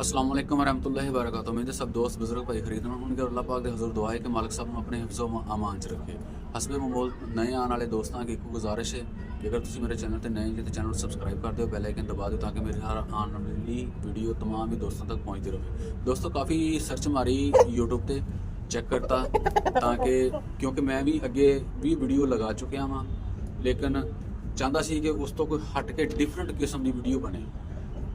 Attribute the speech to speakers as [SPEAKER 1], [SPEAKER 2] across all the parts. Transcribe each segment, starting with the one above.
[SPEAKER 1] अस्सलाम वालेकुम वरहमतुल्लाहि वबरकातुहू। मेरे सब दोस्त बुजुर्ग भाई खरीदना उनके अल्लाह पाक दे हज़ूर दुआ है कि मालिक साहब ਨੂੰ ਆਪਣੇ ਹਿਫਜ਼ੋ ਅਮਾਨ 'ਚ ਰੱਖੇ। ਹਸਬੇ ਮਮੂਲ ਨਏ ਆਉਣ ਵਾਲੇ ਦੋਸਤਾਂ ਅੱਗੇ ਇੱਕ ਗੁਜ਼ਾਰਿਸ਼ ਹੈ ਕਿ ਅਗਰ ਤੁਸੀਂ ਮੇਰੇ ਚੈਨਲ ਤੇ ਨਏ ਜੇ ਤਾਂ ਚੈਨਲ ਨੂੰ ਸਬਸਕ੍ਰਾਈਬ ਕਰ ਦਿਓ, ਬੈਲ ਆਈਕਨ ਦਬਾ ਦਿਓ ਤਾਂ ਕਿ ਮੇਰੀ ਹਰ ਆਉਣ ਵਾਲੀ ਵੀਡੀਓ तमाम ही दोस्तों तक पहुँचती रहे। दोस्तों काफ़ी सर्च मारी यूट्यूब ਤੇ चेक करता ताकि क्योंकि मैं भी अगे भी वीडियो लगा चुकिया हाँ, लेकिन चाहता सी कि उस तो कोई हट के डिफरेंट किस्म की वीडियो बने,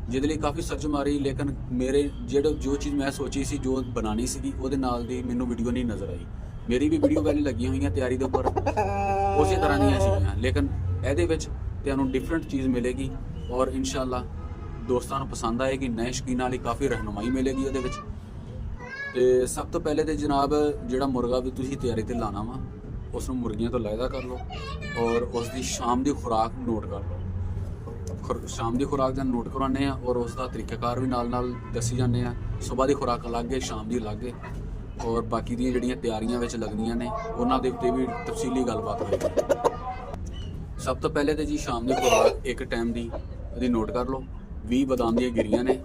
[SPEAKER 1] ਜਿਹਦੇ ਲਈ ਕਾਫੀ ਸਰਚ ਮਾਰੀ। ਲੇਕਿਨ ਮੇਰੇ ਜੋ ਚੀਜ਼ ਮੈਂ ਸੋਚੀ ਸੀ ਜੋ ਬਣਾਣੀ ਸੀਗੀ ਉਹਦੇ ਨਾਲ ਦੀ ਮੈਨੂੰ ਵੀਡੀਓ ਨਹੀਂ ਨਜ਼ਰ ਆਈ। ਮੇਰੀ ਵੀ ਵੀਡੀਓ ਪਹਿਲੇ ਲੱਗੀਆਂ ਹੋਈਆਂ ਤਿਆਰੀ ਦੇ ਉੱਪਰ ਉਸੇ ਤਰ੍ਹਾਂ ਦੀਆਂ ਸੀਗੀਆਂ, ਲੇਕਿਨ ਇਹਦੇ ਵਿੱਚ ਤੁਹਾਨੂੰ ਡਿਫਰੈਂਟ ਚੀਜ਼ ਮਿਲੇਗੀ ਔਰ ਇਨਸ਼ਾਅੱਲਾ ਦੋਸਤਾਂ ਨੂੰ ਪਸੰਦ ਆਏਗੀ। ਨਏ ਸ਼ੌਕੀਨਾਂ ਲਈ ਕਾਫੀ ਰਹਿਨੁਮਾਈ ਮਿਲੇਗੀ ਉਹਦੇ ਵਿੱਚ। ਤੇ ਸਭ ਤੋਂ ਪਹਿਲੇ ਤੇ ਜਨਾਬ ਜਿਹੜਾ ਮੁਰਗਾ ਵੀ ਤੁਸੀਂ ਤਿਆਰੀ ਤੇ ਲਾਣਾ ਵਾ ਉਸ ਨੂੰ ਮੁਰਗੀਆਂ ਤੋਂ ਲਾਇਦਾ ਕਰ ਲਓ ਔਰ ਉਸ ਦੀ ਸ਼ਾਮ ਦੀ ਖੁਰਾਕ ਨੋਟ ਕਰ ਲਓ। शाम की खुराक जब नोट करवाने और उसका तरीकाकार भी नाल दसी जाने। सुबह की खुराक अलग है, शाम की अलग है और बाकी दी जिहड़ियां तैयारियां विच लगदियां ने उन्हां दे उत्ते भी तफसीली गलबात होएगी। सब तो पहले तो जी शाम की खुराक एक टाइम की इहदी नोट कर लो। 20 बादाम दी गिरियां ने,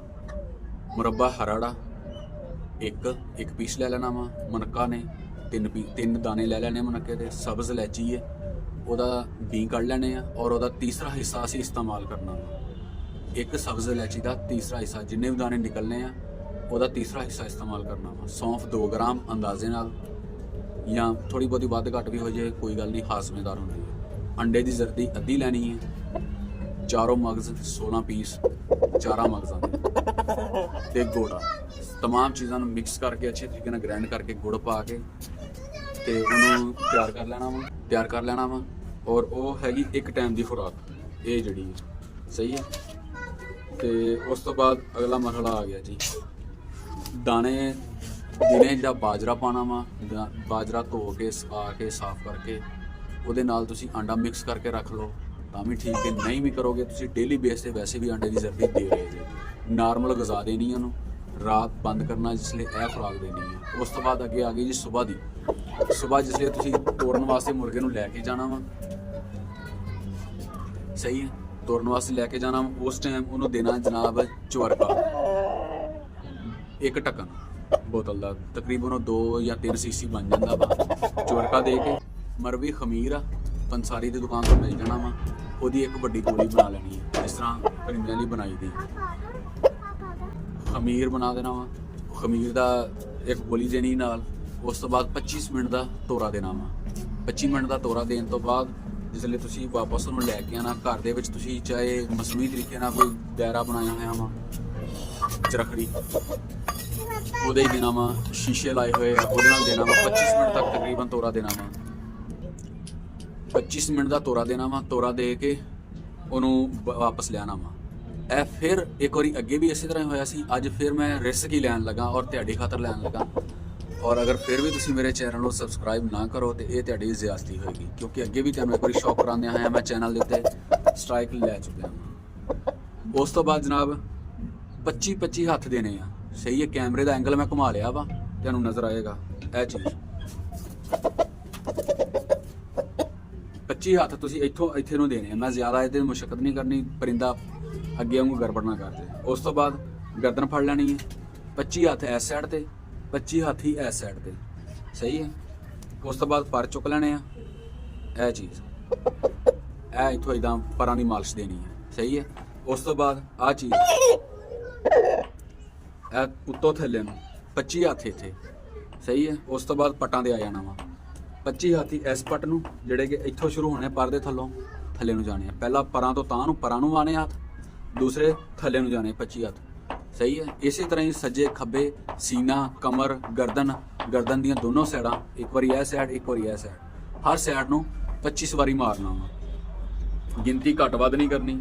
[SPEAKER 1] मुरब्बा हराड़ा एक पीस ले लेना वा, मनक्का ने तीन दाने ले लेने मनक्के दे, सब्ज़ इलायची है ਉਹਦਾ ਬੀ ਕੱਢ ਲੈਣੇ ਆ ਔਰ ਉਹਦਾ ਤੀਸਰਾ ਹਿੱਸਾ ਅਸੀਂ ਇਸਤੇਮਾਲ ਕਰਨਾ ਵਾ। ਇੱਕ ਸਬਜ਼ ਇਲਾਇਚੀ ਦਾ ਤੀਸਰਾ ਹਿੱਸਾ ਜਿੰਨੇ ਵੀ ਦਾਣੇ ਨਿਕਲਨੇ ਆ ਉਹਦਾ ਤੀਸਰਾ ਹਿੱਸਾ ਇਸਤੇਮਾਲ ਕਰਨਾ ਵਾ। ਸੌਂਫ 2 ਗ੍ਰਾਮ ਅੰਦਾਜ਼ੇ ਨਾਲ ਜਾਂ ਥੋੜੀ ਬਹੁਤੀ ਵੱਧ ਘੱਟ ਵੀ ਹੋ ਜਾਏ ਕੋਈ ਗੱਲ ਨਹੀਂ, ਹਾਜ਼ਮੇਦਾਰ ਹੁੰਦੀ ਹੈ। ਅੰਡੇ ਦੀ ਜ਼ਰਦੀ ਅੱਧੀ ਲੈਣੀ ਹੈ, ਚਾਰੋਂ ਮਗਜ਼ 16 ਪੀਸ ਚਾਰਾਂ ਮਗਜ਼ਾਂ ਦੇ ਤੇ ਗੁੜ। तमाम ਚੀਜ਼ਾਂ ਨੂੰ ਮਿਕਸ ਕਰਕੇ ਅੱਛੇ ਤਰੀਕੇ ਨਾਲ ਗ੍ਰਾਈਂਡ ਕਰਕੇ ਗੁੜ ਪਾ ਕੇ ਤੇ ਉਹਨੂੰ ਤਿਆਰ ਕਰ ਲੈਣਾ ਵਾ ਔਰ ਉਹ ਹੈਗੀ ਇੱਕ ਟਾਈਮ ਦੀ ਖੁਰਾਕ ਇਹ ਜਿਹੜੀ ਸਹੀ ਹੈ। ਤੇ ਉਸ ਤੋਂ ਬਾਅਦ ਅਗਲਾ ਮਰਹਲਾ ਆ ਗਿਆ ਜੀ ਦਾਣੇ ਦਿਨੇ ਜਿਹੜਾ ਬਾਜਰਾ ਪਾਣਾ ਵਾ। ਬਾਜਰਾ ਧੋ ਕੇ ਸੁਕਾ ਕੇ ਸਾਫ਼ ਕਰਕੇ ਉਹਦੇ ਨਾਲ ਤੁਸੀਂ ਆਂਡਾ ਮਿਕਸ ਕਰਕੇ ਰੱਖ ਲਓ ਤਾਂ ਵੀ ਠੀਕ ਹੈ। ਨਹੀਂ ਵੀ ਕਰੋਗੇ ਤੁਸੀਂ ਡੇਲੀ ਬੇਸ ਤੇ ਵੈਸੇ ਵੀ ਆਂਡੇ ਦੀ ਜ਼ਰੂਰਤ ਦੇ ਰਹੇ ਜੀ। ਨਾਰਮਲ ਗਜ਼ਾ ਦੇਣੀ ਉਹਨੂੰ, ਰਾਤ ਬੰਦ ਕਰਨਾ ਜਿਸ ਲਈ ਇਹ ਖੁਰਾਕ ਦੇਣੀ ਹੈ। ਉਸ ਤੋਂ ਬਾਅਦ ਅੱਗੇ ਆ ਗਈ ਜੀ ਸੁਬਾਹ ਦੀ। ਸੁਬਾਹ ਜਿਸ ਲਈ ਤੁਸੀਂ ਤੋੜਨ ਵਾਸਤੇ ਮੁਰਗੇ ਨੂੰ ਲੈ ਕੇ ਜਾਣਾ ਵਾ, ਸਹੀ ਹੈ, ਤੋੜਨ ਵਾਸਤੇ ਲੈ ਕੇ ਜਾਣਾ ਵਾ। ਉਸ ਟਾਈਮ ਉਹਨੂੰ ਦੇਣਾ ਜਨਾਬ ਚਵਰਕਾ, ਇੱਕ ਢੱਕਣ ਬੋਤਲ ਦਾ, ਤਕਰੀਬਨ 2 ਜਾਂ 3 ਸੀਸੀ ਬਣ ਜਾਂਦਾ ਵਾ। ਚਵਰਕਾ ਦੇ ਕੇ ਮਰਵੀ ਖਮੀਰ ਆ ਪੰਸਾਰੀ ਦੀ ਦੁਕਾਨ ਤੋਂ ਮਿਲ ਜਾਣਾ ਵਾ, ਉਹਦੀ ਇੱਕ ਵੱਡੀ ਗੋਲੀ ਬਣਾ ਲੈਣੀ ਹੈ ਜਿਸ ਤਰ੍ਹਾਂ ਪਰਿੰਦਿਆਂ ਲਈ ਬਣਾਈ ਦੀ। ਖਮੀਰ ਬਣਾ ਦੇਣਾ ਵਾ, ਖਮੀਰ ਦਾ ਇੱਕ ਗੋਲੀ ਦੇਣੀ ਨਾਲ। ਉਸ ਤੋਂ ਬਾਅਦ 25 ਮਿੰਟ ਦਾ ਤੋਰਾ ਦੇਣਾ ਵਾ। 25 ਮਿੰਟ ਦਾ ਤੋਰਾ ਦੇਣ ਤੋਂ ਬਾਅਦ ਜਿਸ ਵੇਲੇ ਤੁਸੀਂ ਵਾਪਸ ਉਹਨੂੰ ਲੈ ਕੇ ਆਣਾ ਘਰ ਦੇ ਵਿੱਚ, ਤੁਸੀਂ ਚਾਹੇ ਮਸਨੂਈ ਤਰੀਕੇ ਨਾਲ ਕੋਈ ਦਾਇਰਾ ਬਣਾਇਆ ਹੋਇਆ ਵਾ ਚਰਖੜੀ ਉਹਦੇ ਹੀ ਦੇਣਾ ਵਾ, ਸ਼ੀਸ਼ੇ ਲਾਏ ਹੋਏ ਆ ਉਹਦੇ ਨਾਲ ਦੇਣਾ ਵਾ। 25 ਮਿੰਟ ਤੱਕ ਤਕਰੀਬਨ ਤੋਰਾ ਦੇਣਾ ਵਾ। 25 ਮਿੰਟ ਦਾ ਤੋਰਾ ਦੇਣਾ ਵਾ। ਤੋਰਾ ਦੇ ਕੇ ਉਹਨੂੰ ਵਾਪਸ ਲਿਆਣਾ ਵਾ। ਇਹ ਫਿਰ ਇੱਕ ਵਾਰੀ ਅੱਗੇ ਵੀ ਇਸੇ ਤਰ੍ਹਾਂ ਹੋਇਆ ਸੀ। ਅੱਜ ਫਿਰ ਮੈਂ ਰਿਸਕ ਹੀ ਲੈਣ ਲੱਗਾ ਔਰ ਤੁਹਾਡੀ ਖਾਤਰ ਲੈਣ ਲੱਗਾ। ਔਰ ਅਗਰ ਫਿਰ ਵੀ ਤੁਸੀਂ ਮੇਰੇ ਚੈਨਲ ਨੂੰ ਸਬਸਕ੍ਰਾਈਬ ਨਾ ਕਰੋ ਤੇ ਇਹ ਤੁਹਾਡੀ ਜ਼ਿਆਦਤੀ ਹੋਏਗੀ, ਕਿਉਂਕਿ ਅੱਗੇ ਵੀ ਤੁਹਾਨੂੰ ਇੱਕ ਵਾਰੀ ਸ਼ੌਕ ਕਰਾਉਂਦਿਆਂ ਹੋਇਆ ਮੈਂ ਚੈਨਲ ਦੇ ਉੱਤੇ ਸਟ੍ਰਾਈਕ ਲੈ ਚੁੱਕਿਆ ਹਾਂ। ਉਸ ਤੋਂ ਬਾਅਦ ਜਨਾਬ 25 ਹੱਥ ਦੇਣੇ ਆ, ਸਹੀ ਹੈ। ਕੈਮਰੇ ਦਾ ਐਂਗਲ ਮੈਂ ਘੁਮਾ ਲਿਆ ਵਾ, ਤੁਹਾਨੂੰ ਨਜ਼ਰ ਆਏਗਾ ਇਹ ਚੀਜ਼। 25 ਹੱਥ ਤੁਸੀਂ ਇੱਥੇ ਨੂੰ ਦੇਣੇ ਆ। ਮੈਂ ਜ਼ਿਆਦਾ ਇਹਦੇ ਮੁਸ਼ੱਕਤ ਨਹੀਂ ਕਰਨੀ, ਪਰਿੰਦਾ ਅੱਗੇ ਵਾਂਗੂ ਗੜਬੜ ਨਾ ਕਰ ਦੇ। ਉਸ ਤੋਂ ਬਾਅਦ ਗਰਦਨ ਫੜ ਲੈਣੀ ਹੈ, 25 ਹੱਥ ਇਸ ਸਾਈਡ ਤੇ, 25 ਹੱਥ ਹੀ ਇਸ ਸਾਈਡ ਤੇ, ਸਹੀ ਹੈ। ਉਸ ਤੋਂ ਬਾਅਦ ਪਰ ਚੁੱਕ ਲੈਣੇ ਆ ਇਹ ਚੀਜ਼, ਇਹ ਇੱਥੋਂ ਇਦਾਂ ਪਰਾਂ ਦੀ ਮਾਲਿਸ਼ ਦੇਣੀ ਹੈ, ਸਹੀ ਹੈ। ਉਸ ਤੋਂ ਬਾਅਦ ਆਹ ਚੀਜ਼ ਇਹ ਉੱਤੋਂ ਥੱਲੇ ਨੂੰ 25 ਹੱਥ ਇੱਥੇ, ਸਹੀ ਹੈ। ਉਸ ਤੋਂ ਬਾਅਦ ਪੱਟਾਂ ਤੇ ਆ ਜਾਣਾ ਵਾ। 25 ਹੱਥ ਹੀ ਇਸ ਪੱਟ ਨੂੰ ਜਿਹੜੇ ਕਿ ਇੱਥੋਂ ਸ਼ੁਰੂ ਹੋਣੇ ਪਰ ਦੇ ਥੱਲੋਂ ਥੱਲੇ ਨੂੰ ਜਾਣੇ ਆ। ਪਹਿਲਾਂ ਪਰਾਂ ਤੋਂ ਤਾਂ ਨੂੰ ਪਰਾਂ ਨੂੰ ਆਣੇ ਹੱਥ, ਦੂਸਰੇ ਥੱਲੇ ਨੂੰ ਜਾਣੇ 25 ਹੱਥ, ਸਹੀ ਹੈ। ਇਸੇ ਤਰ੍ਹਾਂ ਹੀ ਸੱਜੇ ਖੱਬੇ ਸੀਨਾ, ਕਮਰ, ਗਰਦਨ ਦੀਆਂ ਦੋਨੋਂ ਸਾਈਡਾਂ, ਇੱਕ ਵਾਰੀ ਇਹ ਸਾਈਡ ਇੱਕ ਵਾਰੀ ਇਹ ਸਾਈਡ, ਹਰ ਸਾਈਡ ਨੂੰ 25 ਵਾਰੀ ਮਾਰਨਾ ਵਾ। ਗਿਣਤੀ ਘੱਟ ਵੱਧ ਨਹੀਂ ਕਰਨੀ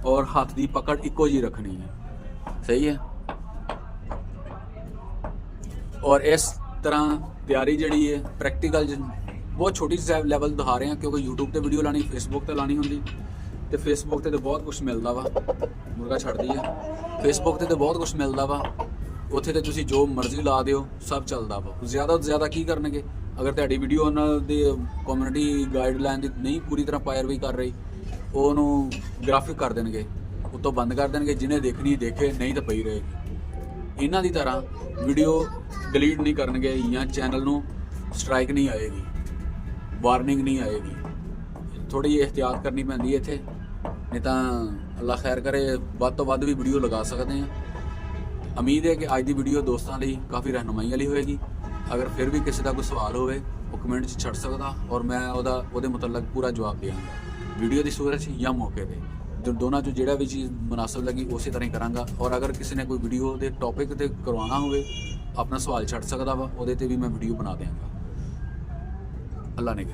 [SPEAKER 1] ਔਰ ਹੱਥ ਦੀ ਪਕੜ ਇੱਕੋ ਜਿਹੀ ਰੱਖਣੀ ਹੈ, ਸਹੀ ਹੈ। ਔਰ ਇਸ ਤਰ੍ਹਾਂ ਤਿਆਰੀ ਜਿਹੜੀ ਹੈ ਪ੍ਰੈਕਟੀਕਲ ਬਹੁਤ ਛੋਟੀ ਲੈਵਲ ਦਿਖਾ ਰਹੇ ਹਾਂ, ਕਿਉਂਕਿ YouTube ਤੇ ਵੀਡੀਓ ਲਾਣੀ, ਫੇਸਬੁੱਕ ਤੇ ਲਾਣੀ ਹੁੰਦੀ ਤੇ ਫੇਸਬੁੱਕ ਤੇ ਬਹੁਤ ਕੁਝ ਮਿਲਦਾ ਵਾ। ਮੁਰਗਾ ਛੱਡਦੀ ਆ ਫੇਸਬੁੱਕ ਤੇ ਬਹੁਤ ਕੁਝ ਮਿਲਦਾ ਵਾ, ਉੱਥੇ ਤੇ ਤੁਸੀਂ ਜੋ ਮਰਜ਼ੀ ਲਾ ਦਿਓ ਸਭ ਚੱਲਦਾ ਵਾ। ਜ਼ਿਆਦਾ ਤੋਂ ਜ਼ਿਆਦਾ ਕੀ ਕਰਨਗੇ, ਅਗਰ ਤੁਹਾਡੀ ਵੀਡੀਓ ਉਹਨਾਂ ਦੇ ਕਮਿਊਨਿਟੀ ਗਾਈਡਲਾਈਨ ਦੀ ਨਹੀਂ ਪੂਰੀ ਤਰ੍ਹਾਂ ਪੈਰਵੀ ਕਰ ਰਹੀ, ਉਹਨੂੰ ਗ੍ਰਾਫਿਕ ਕਰ ਦੇਣਗੇ, ਉੱਤੋਂ ਬੰਦ ਕਰ ਦੇਣਗੇ। ਜਿਹਨੇ ਦੇਖਣੀ ਦੇਖੇ, ਨਹੀਂ ਤਾਂ ਪਈ ਰਹੇਗੀ। ਇਹਨਾਂ ਦੀ ਤਰ੍ਹਾਂ ਵੀਡੀਓ ਡਿਲੀਟ ਨਹੀਂ ਕਰਨਗੇ ਜਾਂ ਚੈਨਲ ਨੂੰ ਸਟ੍ਰਾਈਕ ਨਹੀਂ ਆਏਗੀ, ਵਾਰਨਿੰਗ ਨਹੀਂ ਆਏਗੀ। ਥੋੜੀ ਜਿਹੀ ਇhtiyਾਤ ਕਰਨੀ ਪੈਂਦੀ ਹੈ ਇੱਥੇ, ਨਹੀਂ ਤਾਂ ਅੱਲਾ ਖੈਰ ਕਰੇ ਵੱਧ ਤੋਂ ਵੱਧ ਵੀ ਵੀਡੀਓ ਲਗਾ ਸਕਦੇ ਹਾਂ। ਉਮੀਦ ਹੈ ਕਿ ਅੱਜ ਦੀ ਵੀਡੀਓ ਦੋਸਤਾਂ ਲਈ ਕਾਫੀ ਰਹਿਨੁਮਾਈ ਵਾਲੀ ਹੋਏਗੀ। ਅਗਰ ਫਿਰ ਵੀ ਕਿਸੇ ਦਾ ਕੋਈ ਸਵਾਲ ਹੋਵੇ ਉਹ ਕਮੈਂਟ 'ਚ ਛੱਡ ਸਕਦਾ ਔਰ ਮੈਂ ਉਹਦੇ ਮੁਤਲਕ ਪੂਰਾ ਜਵਾਬ ਦੇਵਾਂਗਾ, ਵੀਡੀਓ ਦੀ ਸੂਰਤ 'ਚ ਜਾਂ ਮੌਕੇ 'ਤੇ। ਦੋਨਾਂ 'ਚੋਂ ਜਿਹੜਾ ਵੀ ਚੀਜ਼ ਮੁਨਾਸਬ ਲੱਗੀ ਉਸੇ ਤਰ੍ਹਾਂ ਹੀ ਕਰਾਂਗਾ। ਔਰ ਅਗਰ ਕਿਸੇ ਨੇ ਕੋਈ ਵੀਡੀਓ ਦੇ ਟੌਪਿਕ 'ਤੇ ਕਰਵਾਉਣਾ ਹੋਵੇ ਆਪਣਾ ਸਵਾਲ ਛੱਡ ਸਕਦਾ ਵਾ, ਉਹਦੇ 'ਤੇ ਵੀ ਮੈਂ ਵੀਡੀਓ ਬਣਾ ਦਿਆਂਗਾ। ਅੱਲਾ ਨੇ